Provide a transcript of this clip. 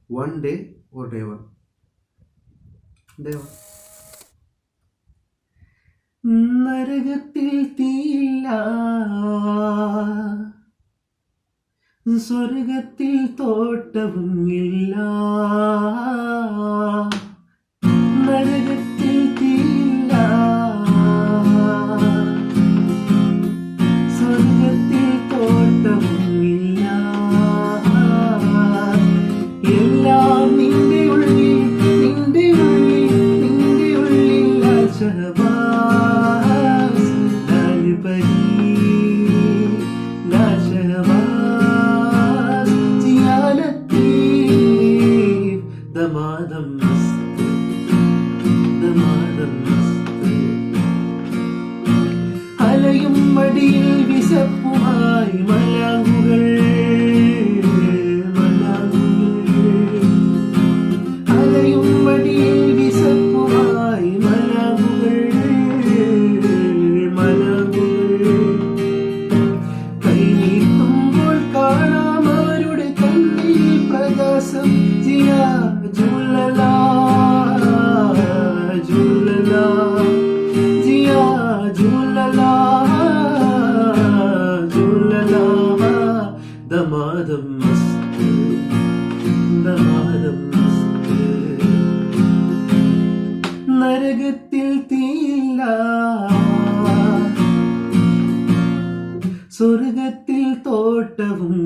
one day or day one? Day one. നരകത്തിൽ തീയില്ല, സ്വർഗത്തിൽ തോട്ടവും ഇല്ല. നരകത്തിൽ തീയില്ല, സ്വർഗത്തിൽ തോട്ടവും ഇല്ല. എല്ലാം നിന്റെ ഉള്ളിൽ, നിന്റെ ഉള്ളിൽ, നിന്റെ ഉള്ളിൽ ലാശവാസ് ലാൽപരി ലാശവാസ് ജിയാലത്തീഫ് ദമാദം മസ്ത് ദമാദം മസ്ത്. അലയും മടിയിൽ വിശപ്പുമായി മലാങ്ങുകൾ, അലയും മടിയിൽ വിശപ്പുമായി മലാങ്ങുകൾ. കൈനീട്ടുമ്പോൾ കാണാം അവരുടെ കണ്ണിൽ പ്രകാശം. ജിയാ ജുലലാ ജുലലാ ജിയാ ജുലലാ ജുലലാ. ദമാദം മസ്ത് ദമാദം മസ്ത്. നരകത്തിൽ തീയില്ല, സ്വർഗത്തിൽ തോട്ടവും